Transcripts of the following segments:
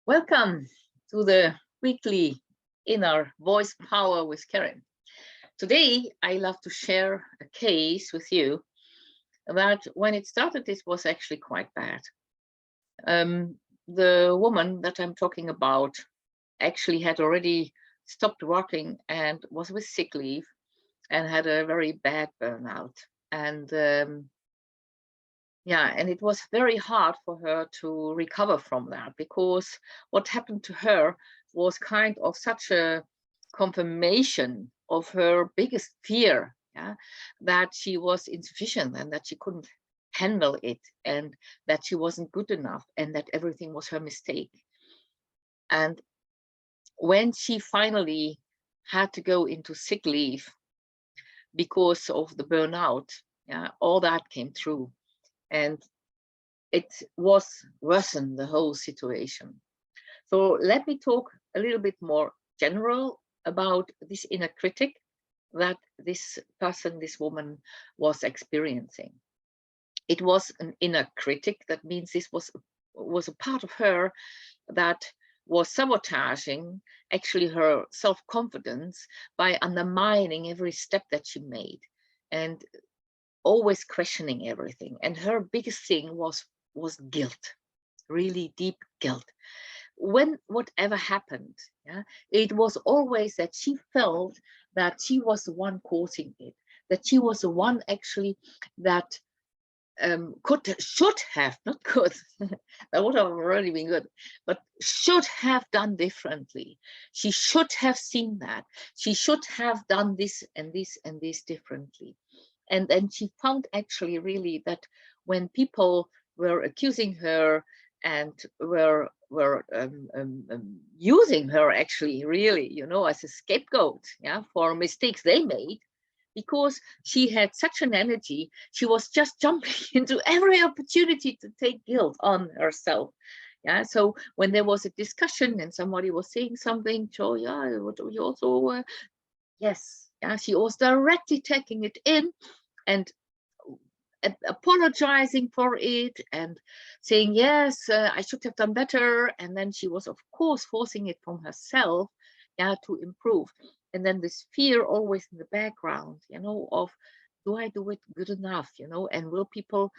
Welcome to the weekly Inner Voice Power with Karen. Today, I love to share a case with you that when it started, this was actually quite bad. The woman that I'm talking about actually had already stopped working and was with sick leave and had a very bad burnout. And and it was very hard for her to recover from that, because what happened to her was kind of such a confirmation of her biggest fear, that she was insufficient and that she couldn't handle it and that she wasn't good enough and that everything was her mistake. And when she finally had to go into sick leave because of the burnout, all that came through. And it was worsened the whole situation. So let me talk a little bit more general about this inner critic that this person, this woman, was experiencing. It was an inner critic. That means this was a part of her that was sabotaging actually her self-confidence by undermining every step that she made and always questioning everything. And her biggest thing was guilt, really deep guilt. When whatever happened, it was always that she felt that she was the one causing it, that she was the one actually that should have, not could, that would have already been good, but should have done differently. She should have seen that. She should have done this and this and this differently. And then she found actually really that when people were accusing her and were using her actually really, as a scapegoat, for mistakes they made, because she had such an energy, she was just jumping into every opportunity to take guilt on herself. So when there was a discussion and somebody was saying something, so you also yes, she was directly taking it in and apologizing for it and saying, yes, I should have done better. And then she was, of course, forcing it from herself, to improve. And then this fear always in the background, of, do I do it good enough, and will people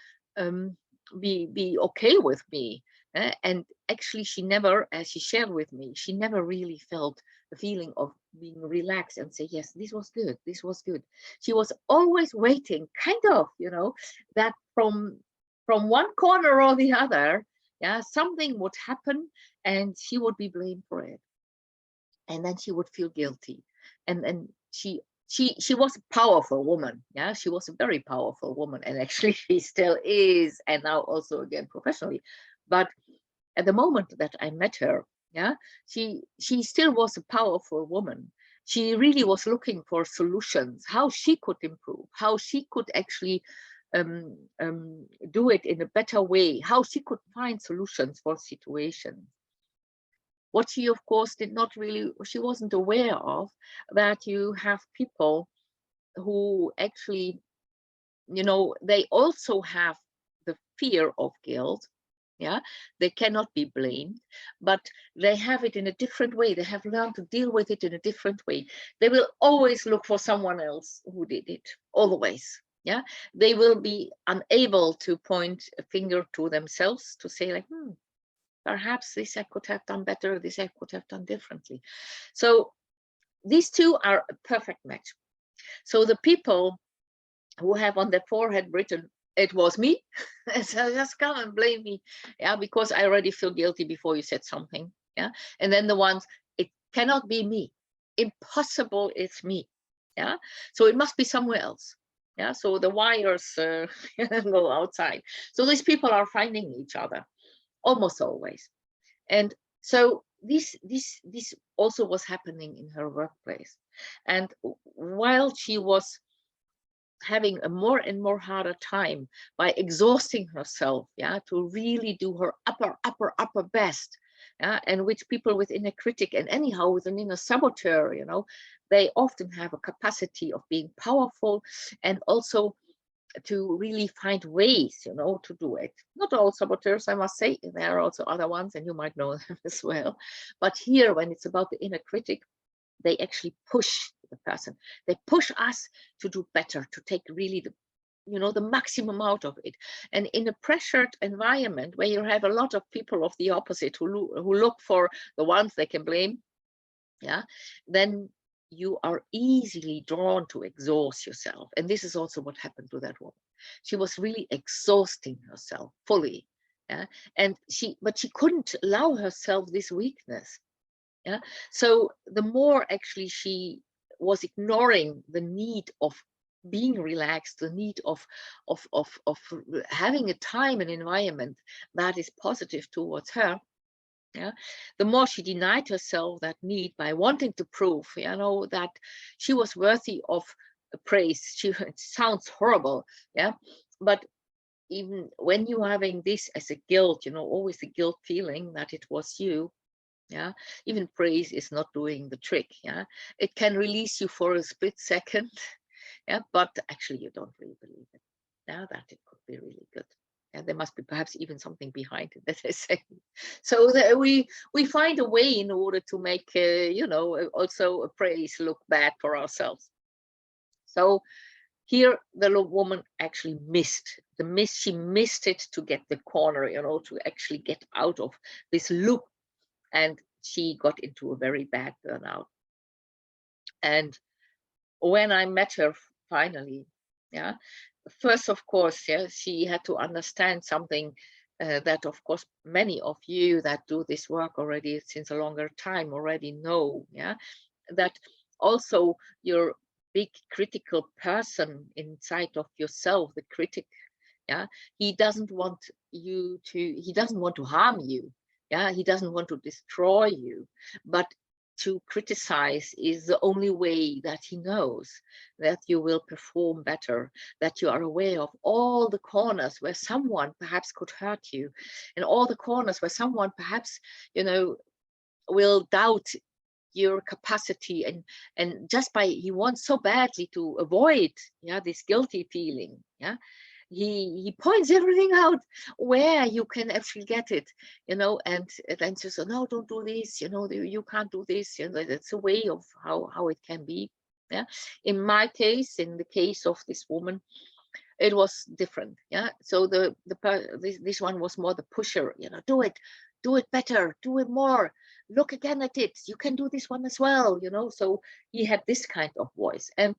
be okay with me? And actually, she never, as she shared with me, she never really felt the feeling of being relaxed and say, yes, this was good, this was good. She was always waiting, kind of, that from one corner or the other, something would happen and she would be blamed for it. And then she would feel guilty. And she was a powerful woman. She was a very powerful woman, and actually she still is, and now also again professionally. But at the moment that I met her, she still was a powerful woman. She really was looking for solutions, how she could improve, how she could actually do it in a better way, how she could find solutions for situations. What she, of course, she wasn't aware of, that you have people who actually, they also have the fear of guilt. They cannot be blamed, but they have it in a different way. They have learned to deal with it in a different way. They will always look for someone else who did it, always. They will be unable to point a finger to themselves to say like, perhaps this I could have done better, this I could have done differently. So these two are a perfect match. So the people who have on their forehead written, it was me, so just come and blame me, because I already feel guilty before you said something. And then the ones, it cannot be me, impossible, it's me. So it must be somewhere else. So the wires go outside. So these people are finding each other almost always. And so this also was happening in her workplace. And while she was having a more and more harder time by exhausting herself, to really do her upper best, and which people with inner critic and anyhow with an inner saboteur, they often have a capacity of being powerful and also to really find ways, to do it. Not all saboteurs, I must say, there are also other ones, and you might know them as well. But here, when it's about the inner critic, they actually push the person. They push us to do better, to take really the maximum out of it. And in a pressured environment where you have a lot of people of the opposite who look for the ones they can blame, then you are easily drawn to exhaust yourself. And this is also what happened to that woman. She was really exhausting herself fully. And but she couldn't allow herself this weakness. So the more actually she was ignoring the need of being relaxed, the need of having a time and environment that is positive towards her, the more she denied herself that need by wanting to prove, that she was worthy of praise. It sounds horrible, but even when you're having this as a guilt, always the guilt feeling that it was you, even praise is not doing the trick. It can release you for a split second, but actually you don't really believe it, that it could be really good. And there must be perhaps even something behind it, that I say. So that we find a way in order to make also a praise look bad for ourselves. So here the woman actually she missed it to get the corner, to actually get out of this loop, and she got into a very bad burnout. And when I met her finally, first, of course, she had to understand something that, of course, many of you that do this work already since a longer time already know, that also your big critical person inside of yourself, the critic, he doesn't want to harm you, he doesn't want to destroy you, but to criticize is the only way that he knows that you will perform better, that you are aware of all the corners where someone perhaps could hurt you, and all the corners where someone perhaps, will doubt your capacity, and just by he wants so badly to avoid this guilty feeling. He points everything out where you can actually get it, and then says, no, don't do this, you can't do this. That's a way of how it can be. In my case, in the case of this woman, it was different. So this one was more the pusher. Do it better, do it more, look again at it, you can do this one as well. So he had this kind of voice. And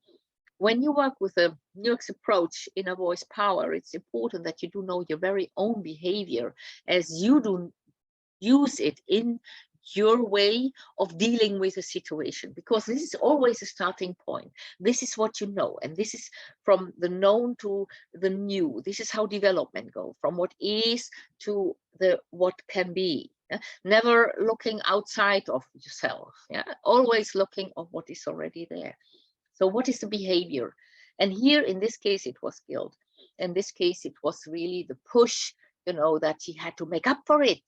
when you work with a Nurk's approach, inner voice power, it's important that you do know your very own behavior as you do use it in your way of dealing with a situation, because this is always a starting point. This is what you know, and this is from the known to the new. This is how development goes, from what is to what can be. Never looking outside of yourself, always looking at what is already there. So what is the behavior? And here in this case, it was guilt. In this case, it was really the push, that she had to make up for it,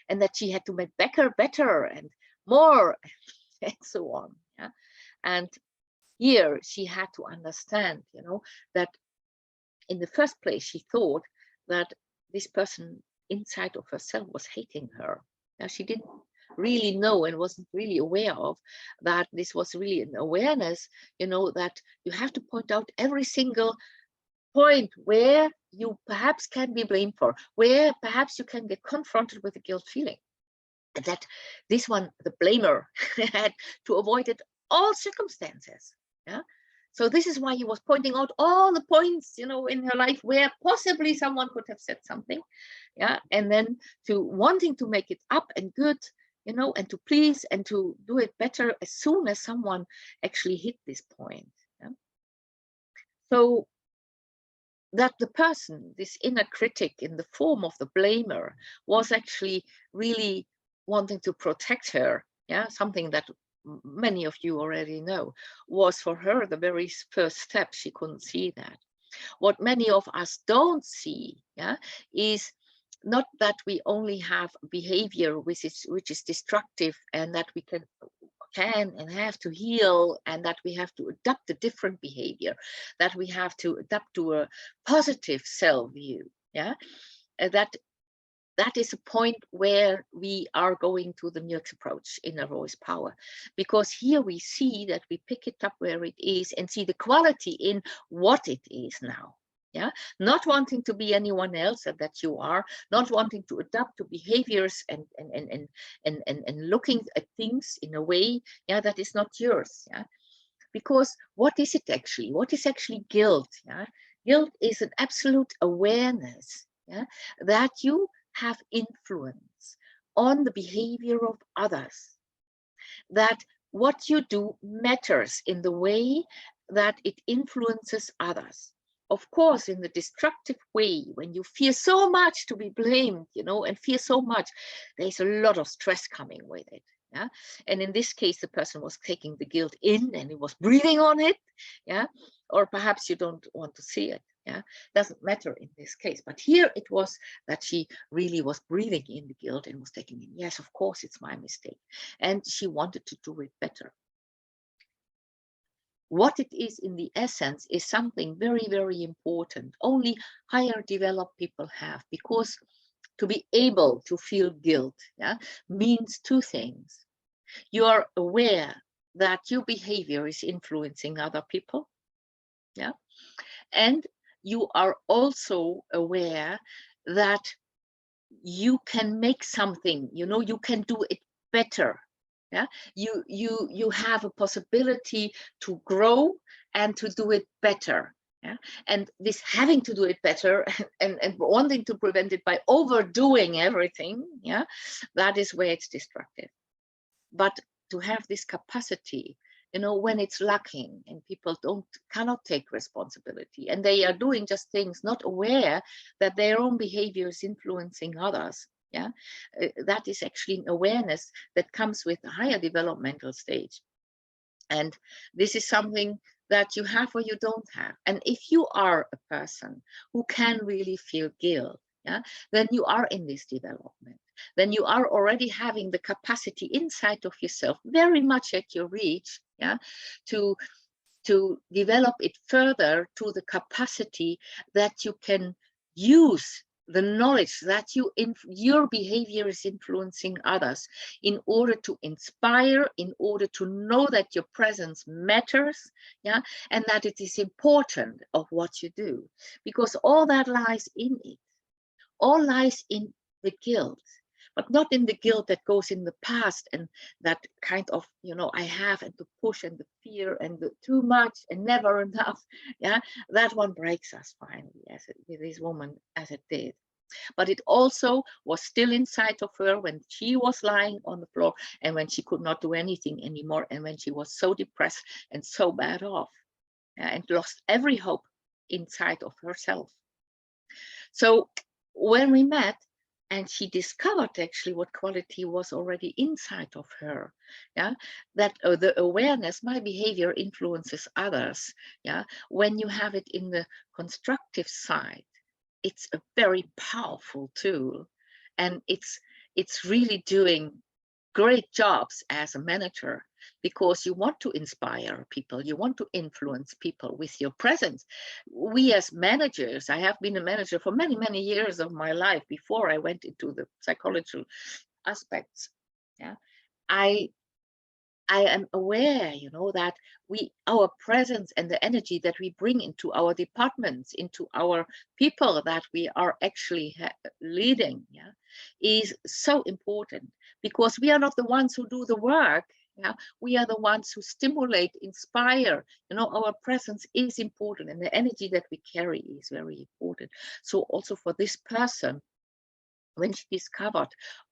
and that she had to make better and more, and so on. And here she had to understand, that in the first place, she thought that this person inside of herself was hating her. Now, she didn't really know and wasn't really aware of that this was really an awareness, that you have to point out every single point where you perhaps can be blamed for, where perhaps you can get confronted with a guilt feeling. And that this one, the blamer, had to avoid it all circumstances. So this is why he was pointing out all the points, in her life where possibly someone could have said something. And then to wanting to make it up and good, and to please and to do it better as soon as someone actually hit this point. So that the person, this inner critic in the form of the blamer, was actually really wanting to protect her, something that many of you already know, was for her the very first step. She couldn't see that. What many of us don't see, is not that we only have behavior which is destructive and that we can can and have to heal, and that we have to adopt a different behavior, that we have to adapt to a positive self view. Yeah, that is a point where we are going to the Milks approach in a Roy's power, because here we see that we pick it up where it is and see the quality in what it is now. Yeah, not wanting to be anyone else that you are, not wanting to adapt to behaviors and looking at things in a way, yeah, that is not yours. Yeah, because what is it actually? What is actually guilt? Yeah, guilt is an absolute awareness, yeah, that you have influence on the behavior of others, that what you do matters in the way that it influences others. Of course, in the destructive way, when you fear so much to be blamed, you know, and fear so much, there's a lot of stress coming with it. Yeah. And in this case, the person was taking the guilt in and he was breathing on it. Yeah. Or perhaps you don't want to see it. Yeah. Doesn't matter in this case. But here it was that she really was breathing in the guilt and was taking in, yes, of course, it's my mistake. And she wanted to do it better. What it is in the essence is something very, very important. Only higher developed people have, because to be able to feel guilt, yeah, means two things. You are aware that your behavior is influencing other people, yeah, and you are also aware that you can make something, you know, you can do it better. Yeah, you have a possibility to grow and to do it better. Yeah, and this having to do it better and wanting to prevent it by overdoing everything, yeah, that is where it's destructive. But to have this capacity, you know, when it's lacking and people cannot take responsibility and they are doing just things not aware that their own behavior is influencing others, yeah, that is actually an awareness that comes with a higher developmental stage. And this is something that you have or you don't have. And if you are a person who can really feel guilt, yeah, then you are in this development. Then you are already having the capacity inside of yourself, very much at your reach, yeah, to develop it further to the capacity that you can use the knowledge that your behavior is influencing others in order to inspire, in order to know that your presence matters, yeah, and that it is important of what you do, because all that lies in it, all lies in the guilt, but not in the guilt that goes in the past and that kind of, you know, I have and the push and the fear and the too much and never enough. Yeah, that one breaks us finally, as with this woman, as it did. But it also was still inside of her when she was lying on the floor and when she could not do anything anymore and when she was so depressed and so bad off, yeah, and lost every hope inside of herself. So when we met, and she discovered actually what quality was already inside of her, yeah, that the awareness, my behavior influences others, yeah, when you have it in the constructive side, it's a very powerful tool, and it's really doing great jobs as a manager, because you want to inspire people, you want to influence people with your presence. We as managers, I have been a manager for many, many years of my life before I went into the psychological aspects. Yeah, I am aware, you know, that our presence and the energy that we bring into our departments, into our people that we are actually leading, yeah, is so important, because we are not the ones who do the work. Yeah, we are the ones who stimulate, inspire. You know, our presence is important, and the energy that we carry is very important. So also for this person, when she discovered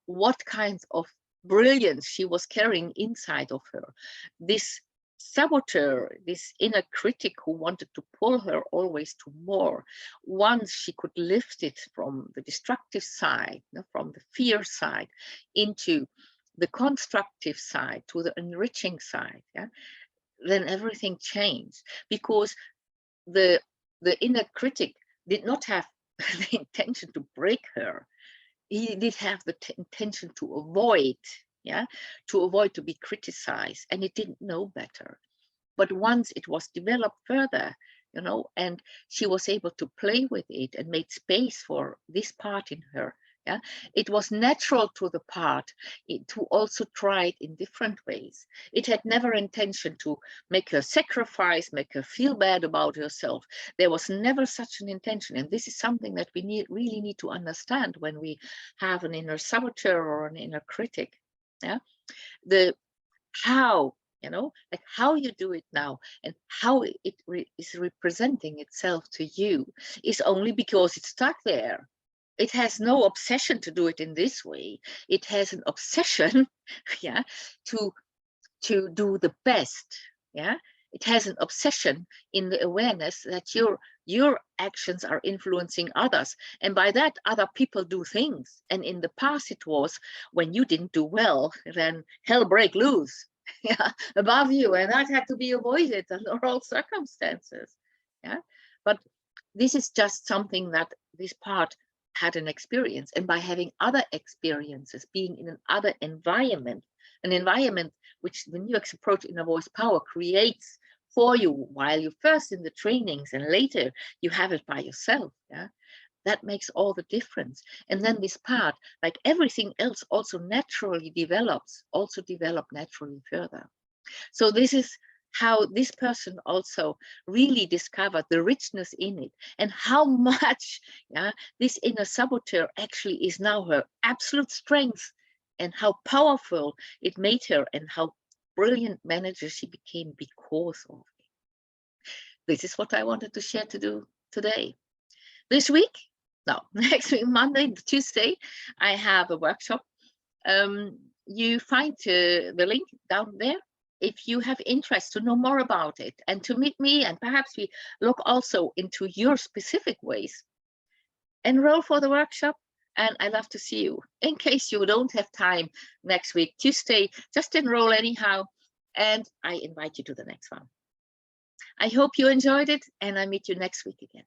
what kinds of brilliance she was carrying inside of her, this saboteur, this inner critic who wanted to pull her always to more, once she could lift it from the destructive side, from the fear side, into the constructive side, to the enriching side, yeah, then everything changed, because the inner critic did not have the intention to break her. He did have the intention to avoid, yeah, to avoid to be criticized, and it didn't know better. But once it was developed further, and she was able to play with it and made space for this part in her, yeah, it was natural to the part to also try it in different ways. It had never intention to make her sacrifice, make her feel bad about herself. There was never such an intention, and this is something that we really need to understand when we have an inner saboteur or an inner critic. Yeah, the how, like how you do it now and how it is representing itself to you is only because it's stuck there. It has no obsession to do it in this way. It has an obsession, yeah, to do the best. Yeah, it has an obsession in the awareness that your actions are influencing others, and by that other people do things. And in the past it was when you didn't do well, then hell break loose, yeah, above you, and that had to be avoided under all circumstances. Yeah, but this is just something that this part had an experience, and by having other experiences, being in another environment, an environment which the New X approach Inner Voice Power creates for you while you're first in the trainings and later you have it by yourself. Yeah, that makes all the difference. And then this part, like everything else, also naturally develops, also develop naturally further. So this is how this person also really discovered the richness in it, and how much, yeah, this inner saboteur actually is now her absolute strength, and how powerful it made her, and how brilliant manager she became because of it. This is what I wanted to share to do today. This week, no, next week, Monday, Tuesday, I have a workshop. You find the link down there if you have interest to know more about it and to meet me, and perhaps we look also into your specific ways. Enroll for the workshop, and I love to see you. In case you don't have time next week, Tuesday, just enroll anyhow, and I invite you to the next one. I hope you enjoyed it, and I meet you next week again.